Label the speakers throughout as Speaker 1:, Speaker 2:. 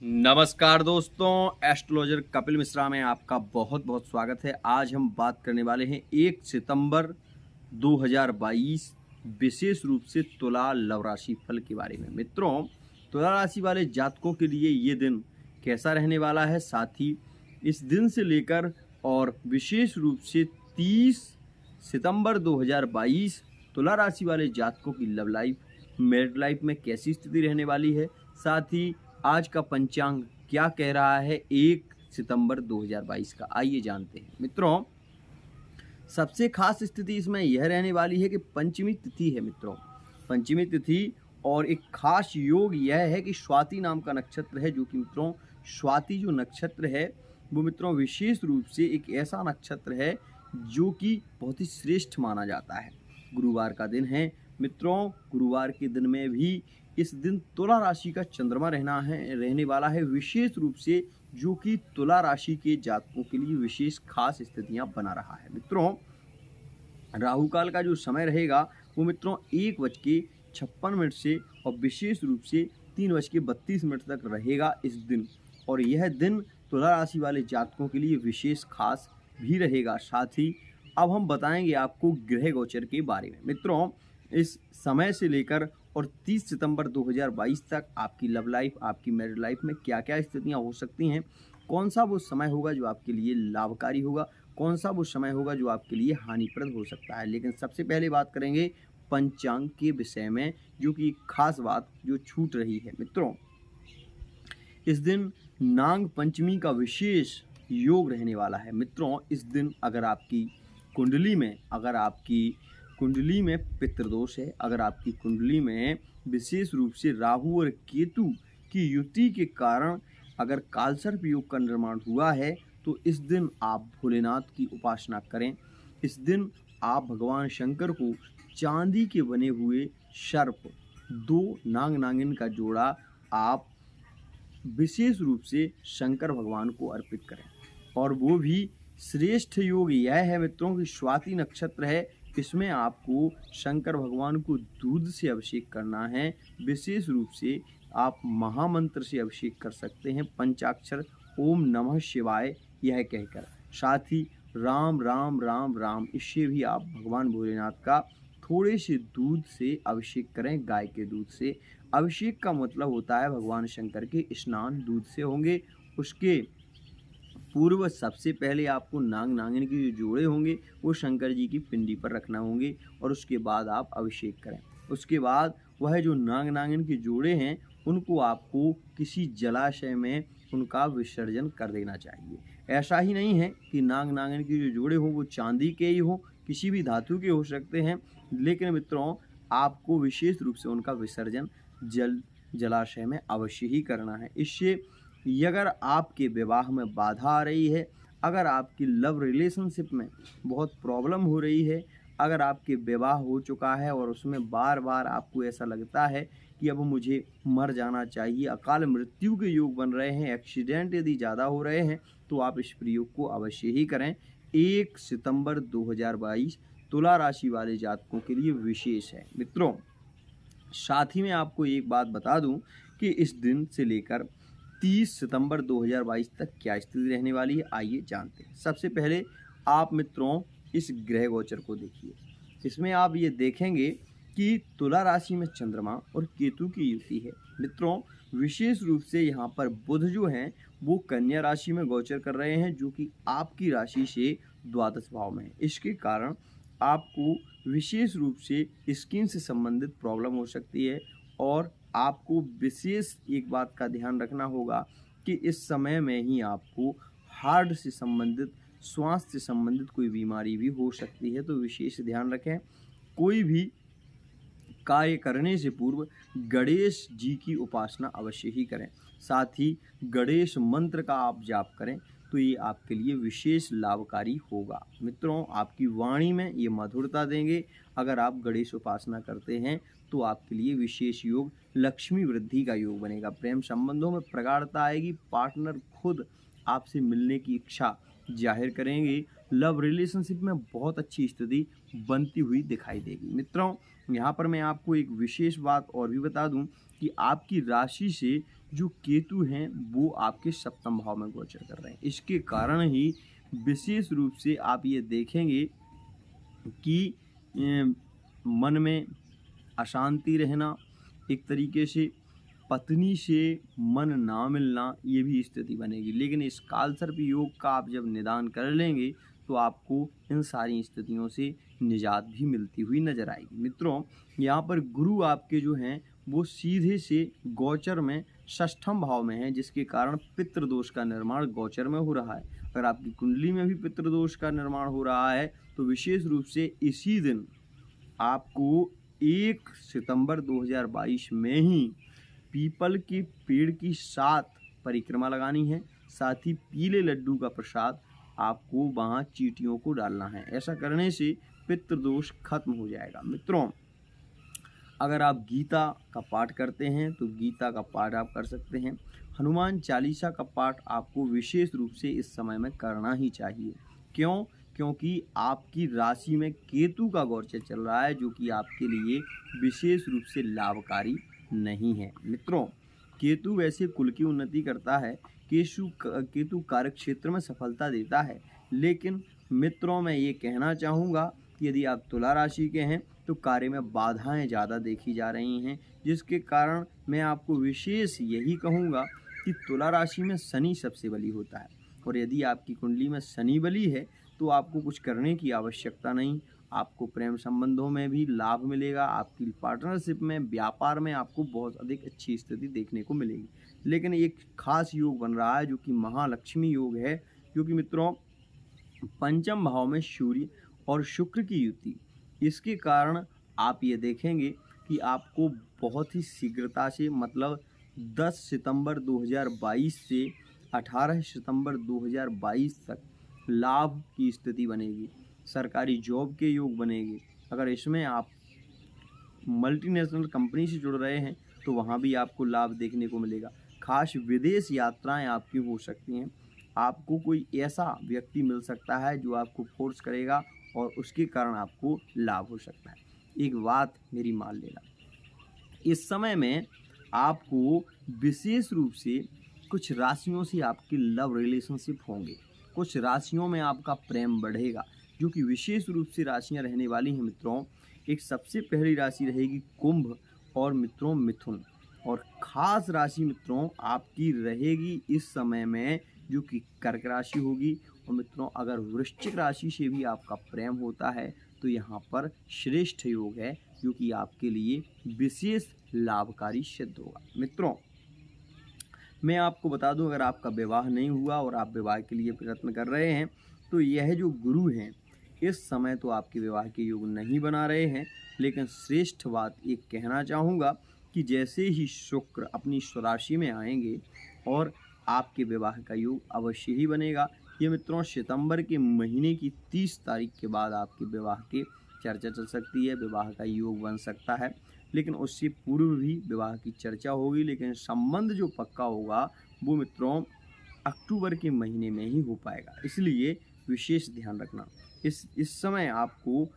Speaker 1: नमस्कार दोस्तों, एस्ट्रोलॉजर कपिल मिश्रा में आपका बहुत बहुत स्वागत है। आज हम बात करने वाले हैं 1 सितंबर 2022 विशेष रूप से तुला लव राशि फल के बारे में। मित्रों, तुला राशि वाले जातकों के लिए ये दिन कैसा रहने वाला है, साथ ही इस दिन से लेकर और विशेष रूप से 30 सितंबर 2022 तुला राशि वाले जातकों की लव लाइफ, मैरिड लाइफ में कैसी स्थिति रहने वाली है, साथ ही आज का पंचांग क्या कह रहा है 1 सितंबर 2022 का, आइए जानते हैं। मित्रों, सबसे खास स्थिति इसमें यह रहने वाली है कि पंचमी तिथि है। मित्रों, पंचमी तिथि और एक खास योग यह है कि स्वाति नाम का नक्षत्र है, जो कि मित्रों स्वाति जो नक्षत्र है वो मित्रों विशेष रूप से एक ऐसा नक्षत्र है जो कि बहुत ही श्रेष्ठ माना जाता है। गुरुवार का दिन है मित्रों, गुरुवार के दिन में भी इस दिन तुला राशि का चंद्रमा रहने वाला है, विशेष रूप से जो कि तुला राशि के जातकों के लिए विशेष खास स्थितियां बना रहा है। मित्रों, राहु काल का जो समय रहेगा वो मित्रों 1:56 से और विशेष रूप से 3:32 तक रहेगा इस दिन, और यह दिन तुला राशि वाले जातकों के लिए विशेष खास भी रहेगा। साथ ही अब हम बताएंगे आपको ग्रह गोचर के बारे में। मित्रों, इस समय से लेकर और 30 सितंबर 2022 तक आपकी लव लाइफ, आपकी मैरिड लाइफ में क्या क्या स्थितियां हो सकती हैं, कौन सा वो समय होगा जो आपके लिए लाभकारी होगा, कौन सा वो समय होगा जो आपके लिए हानिप्रद हो सकता है। लेकिन सबसे पहले बात करेंगे पंचांग के विषय में, जो कि एक खास बात जो छूट रही है। मित्रों, इस दिन नाग पंचमी का विशेष योग रहने वाला है। मित्रों, इस दिन अगर आपकी कुंडली में पितृदोष है, अगर आपकी कुंडली में विशेष रूप से राहु और केतु की युति के कारण अगर कालसर्प योग का निर्माण हुआ है, तो इस दिन आप भोलेनाथ की उपासना करें। इस दिन आप भगवान शंकर को चांदी के बने हुए सर्प, 2 नाग नागिन का जोड़ा आप विशेष रूप से शंकर भगवान को अर्पित करें। और वो भी श्रेष्ठ योग यह है मित्रों कि स्वाति नक्षत्र है, इसमें आपको शंकर भगवान को दूध से अभिषेक करना है। विशेष रूप से आप महामंत्र से अभिषेक कर सकते हैं, पंचाक्षर ओम नमः शिवाय यह कहकर। साथ ही राम राम राम राम, इससे भी आप भगवान भोलेनाथ का थोड़े से दूध से अभिषेक करें, गाय के दूध से। अभिषेक का मतलब होता है भगवान शंकर के स्नान दूध से होंगे। उसके पूर्व सबसे पहले आपको नाग नागिन के जो जोड़े होंगे वो शंकर जी की पिंडी पर रखना होंगे, और उसके बाद आप अभिषेक करें। उसके बाद वह जो नाग नागिन के जोड़े हैं उनको आपको किसी जलाशय में उनका विसर्जन कर देना चाहिए। ऐसा ही नहीं है कि नाग नागिन के जो जोड़े हों वो चांदी के ही हों, किसी भी धातु के हो सकते हैं, लेकिन मित्रों आपको विशेष रूप से उनका विसर्जन जलाशय में अवश्य ही करना है। इससे अगर आपके विवाह में बाधा आ रही है, अगर आपकी लव रिलेशनशिप में बहुत प्रॉब्लम हो रही है, अगर आपके विवाह हो चुका है और उसमें बार बार आपको ऐसा लगता है कि अब मुझे मर जाना चाहिए, अकाल मृत्यु के योग बन रहे हैं, एक्सीडेंट यदि ज़्यादा हो रहे हैं, तो आप इस प्रयोग को अवश्य ही करें। 1 सितंबर 2022 तुला राशि वाले जातकों के लिए विशेष है। मित्रों, साथ ही मैं आपको एक बात बता दूं कि इस दिन से लेकर 30 सितंबर 2022 तक क्या स्थिति रहने वाली है, आइए जानते हैं। सबसे पहले आप मित्रों इस ग्रह गोचर को देखिए। इसमें आप ये देखेंगे कि तुला राशि में चंद्रमा और केतु की युति है। मित्रों, विशेष रूप से यहाँ पर बुध जो हैं वो कन्या राशि में गोचर कर रहे हैं, जो कि आपकी राशि से द्वादश भाव में है। इसके कारण आपको विशेष रूप से स्किन से संबंधित प्रॉब्लम हो सकती है, और आपको विशेष एक बात का ध्यान रखना होगा कि इस समय में ही आपको हार्ट से संबंधित, श्वास से संबंधित कोई बीमारी भी हो सकती है, तो विशेष ध्यान रखें। कोई भी कार्य करने से पूर्व गणेश जी की उपासना अवश्य ही करें। साथ ही गणेश मंत्र का आप जाप करें, तो ये आपके लिए विशेष लाभकारी होगा। मित्रों, आपकी वाणी में ये मधुरता देंगे। अगर आप गणेश उपासना करते हैं तो आपके लिए विशेष योग लक्ष्मी वृद्धि का योग बनेगा। प्रेम संबंधों में प्रगाढ़ता आएगी, पार्टनर खुद आपसे मिलने की इच्छा जाहिर करेंगे, लव रिलेशनशिप में बहुत अच्छी स्थिति बनती हुई दिखाई देगी। मित्रों, यहाँ पर मैं आपको एक विशेष बात और भी बता दूं कि आपकी राशि से जो केतु हैं वो आपके सप्तम भाव में गोचर कर रहे हैं। इसके कारण ही विशेष रूप से आप ये देखेंगे कि मन में अशांति रहना, एक तरीके से पत्नी से मन ना मिलना, ये भी स्थिति बनेगी। लेकिन इस कालसर्प योग का आप जब निदान कर लेंगे तो आपको इन सारी स्थितियों से निजात भी मिलती हुई नजर आएगी। मित्रों, यहाँ पर गुरु आपके जो हैं वो सीधे से गोचर में षष्ठम भाव में है, जिसके कारण पितृदोष का निर्माण गोचर में हो रहा है। अगर आपकी कुंडली में भी पितृदोष का निर्माण हो रहा है तो विशेष रूप से इसी दिन आपको 1 सितंबर 2022 में ही पीपल के पेड़ की 7 परिक्रमा लगानी है। साथ ही पीले लड्डू का प्रसाद आपको वहाँ चींटियों को डालना है। ऐसा करने से पितृदोष खत्म हो जाएगा। मित्रों, अगर आप गीता का पाठ करते हैं तो गीता का पाठ आप कर सकते हैं। हनुमान चालीसा का पाठ आपको विशेष रूप से इस समय में करना ही चाहिए। क्यों? क्योंकि आपकी राशि में केतु का गोचर चल रहा है, जो कि आपके लिए विशेष रूप से लाभकारी नहीं है। मित्रों, केतु वैसे कुल की उन्नति करता है, केतु कार्य क्षेत्र में सफलता देता है। लेकिन मित्रों, मैं ये कहना चाहूँगा कि यदि आप तुला राशि के हैं तो कार्य में बाधाएं ज़्यादा देखी जा रही हैं, जिसके कारण मैं आपको विशेष यही कहूँगा कि तुला राशि में शनि सबसे बली होता है। और यदि आपकी कुंडली में शनि बली है तो आपको कुछ करने की आवश्यकता नहीं। आपको प्रेम संबंधों में भी लाभ मिलेगा, आपकी पार्टनरशिप में, व्यापार में आपको बहुत अधिक अच्छी स्थिति देखने को मिलेगी। लेकिन एक खास योग बन रहा है जो कि महालक्ष्मी योग है, जो कि मित्रों पंचम भाव में सूर्य और शुक्र की युति। इसके कारण आप ये देखेंगे कि आपको बहुत ही शीघ्रता से, मतलब 10 सितंबर 2022 से 18 सितंबर 2022 तक लाभ की स्थिति बनेगी। सरकारी जॉब के योग बनेंगे। अगर इसमें आप मल्टीनेशनल कंपनी से जुड़ रहे हैं तो वहाँ भी आपको लाभ देखने को मिलेगा। खास विदेश यात्राएं आपकी हो सकती हैं। आपको कोई ऐसा व्यक्ति मिल सकता है जो आपको फोर्स करेगा और उसके कारण आपको लाभ हो सकता है। एक बात मेरी मान लेना, इस समय में आपको विशेष रूप से कुछ राशियों से आपके लव रिलेशनशिप होंगे, कुछ राशियों में आपका प्रेम बढ़ेगा, जो कि विशेष रूप से राशियां रहने वाली हैं। मित्रों, एक सबसे पहली राशि रहेगी कुंभ और मित्रों मिथुन, और खास राशि मित्रों आपकी रहेगी इस समय में जो कि कर्क राशि होगी। और मित्रों, अगर वृश्चिक राशि से भी आपका प्रेम होता है तो यहाँ पर श्रेष्ठ योग है, जो कि आपके लिए विशेष लाभकारी सिद्ध होगा। मित्रों, मैं आपको बता दूं, अगर आपका विवाह नहीं हुआ और आप विवाह के लिए प्रयत्न कर रहे हैं तो यह जो गुरु हैं इस समय तो आपके विवाह के योग नहीं बना रहे हैं। लेकिन श्रेष्ठ बात एक कहना चाहूँगा कि जैसे ही शुक्र अपनी स्वराशि में आएंगे और आपके विवाह का योग अवश्य ही बनेगा। ये मित्रों सितंबर के महीने की 30 तारीख के बाद आपके विवाह की चर्चा चल सकती है, विवाह का योग बन सकता है। लेकिन उससे पूर्व भी विवाह की चर्चा होगी, लेकिन संबंध जो पक्का होगा वो मित्रों अक्टूबर के महीने में ही हो पाएगा। इसलिए विशेष ध्यान रखना, इस समय आपको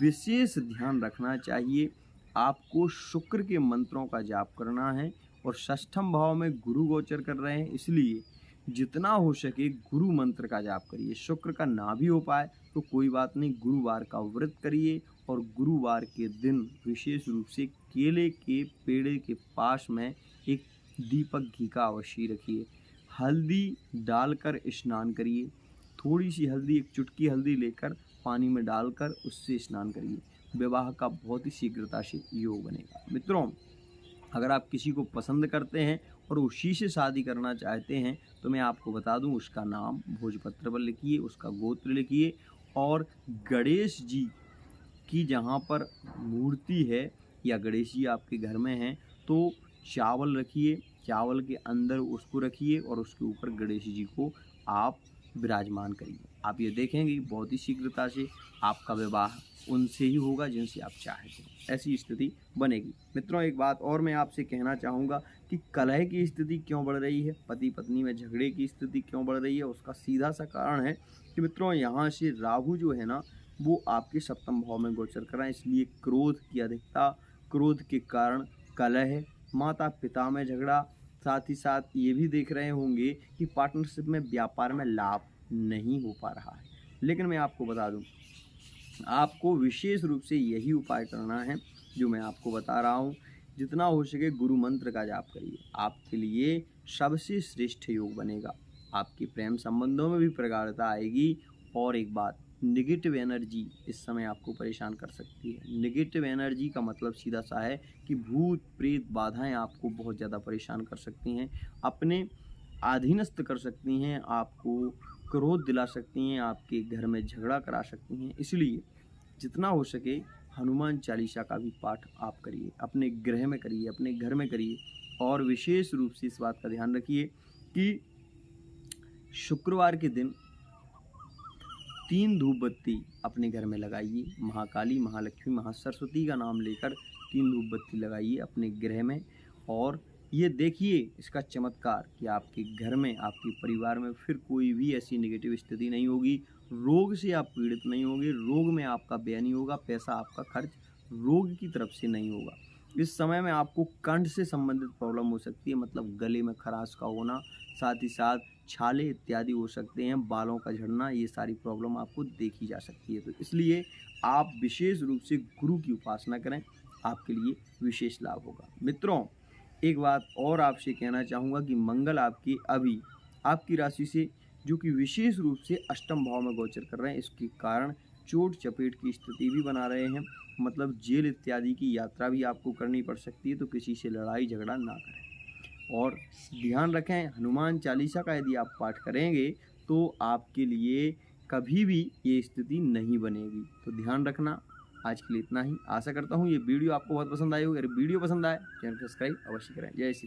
Speaker 1: विशेष ध्यान रखना चाहिए। आपको शुक्र के मंत्रों का जाप करना है और षष्ठम भाव में गुरु गोचर कर रहे हैं, इसलिए जितना हो सके गुरु मंत्र का जाप करिए। शुक्र का ना भी हो पाए तो कोई बात नहीं, गुरुवार का व्रत करिए और गुरुवार के दिन विशेष रूप से केले के पेड़ के पास में एक दीपक घी का अवश्य रखिए। हल्दी डालकर स्नान करिए, थोड़ी सी हल्दी, एक चुटकी हल्दी लेकर पानी में डालकर उससे स्नान करिए। विवाह का बहुत ही शीघ्रता से योग बनेगा। मित्रों, अगर आप किसी को पसंद करते हैं और उसी से शादी करना चाहते हैं तो मैं आपको बता दूं, उसका नाम भोजपत्र पर लिखिए, उसका गोत्र लिखिए और गणेश जी की जहाँ पर मूर्ति है या गणेश जी आपके घर में हैं तो चावल रखिए, चावल के अंदर उसको रखिए और उसके ऊपर गणेश जी को आप विराजमान करिए। आप ये देखेंगे बहुत ही शीघ्रता से आपका विवाह उनसे ही होगा जिनसे आप चाहते हैं, ऐसी स्थिति बनेगी। मित्रों, एक बात और मैं आपसे कहना चाहूँगा कि कलह की स्थिति क्यों बढ़ रही है, पति पत्नी में झगड़े की स्थिति क्यों बढ़ रही है, उसका सीधा सा कारण है कि मित्रों यहाँ से राहु जो है ना वो आपके सप्तम भाव में गोचर कर रहा है। इसलिए क्रोध की अधिकता, क्रोध के कारण कलह, माता पिता में झगड़ा साथ ही साथ ये भी देख रहे होंगे कि पार्टनरशिप में व्यापार में लाभ नहीं हो पा रहा है। लेकिन मैं आपको बता दूं, आपको विशेष रूप से यही उपाय करना है जो मैं आपको बता रहा हूँ। जितना हो सके गुरु मंत्र का जाप करिए, आपके लिए सबसे श्रेष्ठ योग बनेगा। आपके प्रेम संबंधों में भी प्रगाढ़ता आएगी। और एक बात, नेगेटिव एनर्जी इस समय आपको परेशान कर सकती है। नेगेटिव एनर्जी का मतलब सीधा सा है कि भूत प्रेत बाधाएं आपको बहुत ज़्यादा परेशान कर सकती हैं, अपने अधीनस्थ कर सकती हैं, आपको क्रोध दिला सकती हैं, आपके घर में झगड़ा करा सकती हैं। इसलिए जितना हो सके हनुमान चालीसा का भी पाठ आप करिए, अपने गृह में करिए, अपने घर में करिए। और विशेष रूप से इस बात का ध्यान रखिए कि शुक्रवार के दिन 3 धूप बत्ती अपने घर में लगाइए। महाकाली, महालक्ष्मी, महासरस्वती का नाम लेकर 3 धूप बत्ती लगाइए अपने गृह में। और ये देखिए इसका चमत्कार कि आपके घर में, आपके परिवार में फिर कोई भी ऐसी नेगेटिव स्थिति नहीं होगी। रोग से आप पीड़ित नहीं होंगे, रोग में आपका व्यय नहीं होगा, पैसा आपका खर्च रोग की तरफ से नहीं होगा। इस समय में आपको कंठ से संबंधित प्रॉब्लम हो सकती है, मतलब गले में खराश का होना, साथ ही साथ छाले इत्यादि हो सकते हैं, बालों का झड़ना, ये सारी प्रॉब्लम आपको देखी जा सकती है। तो इसलिए आप विशेष रूप से गुरु की उपासना करें, आपके लिए विशेष लाभ होगा। मित्रों, एक बात और आपसे कहना चाहूँगा कि मंगल आपकी अभी आपकी राशि से जो कि विशेष रूप से अष्टम भाव में गोचर कर रहे हैं, इसके कारण चोट चपेट की स्थिति भी बना रहे हैं, मतलब जेल इत्यादि की यात्रा भी आपको करनी पड़ सकती है। तो किसी से लड़ाई झगड़ा ना करें। और ध्यान रखें, हनुमान चालीसा का यदि आप पाठ करेंगे तो आपके लिए कभी भी ये स्थिति नहीं बनेगी। तो ध्यान रखना। आज के लिए इतना ही। आशा करता हूँ ये वीडियो आपको बहुत पसंद आई होगी। अगर वीडियो पसंद आए चैनल को सब्सक्राइब अवश्य करें। जय श्री राम।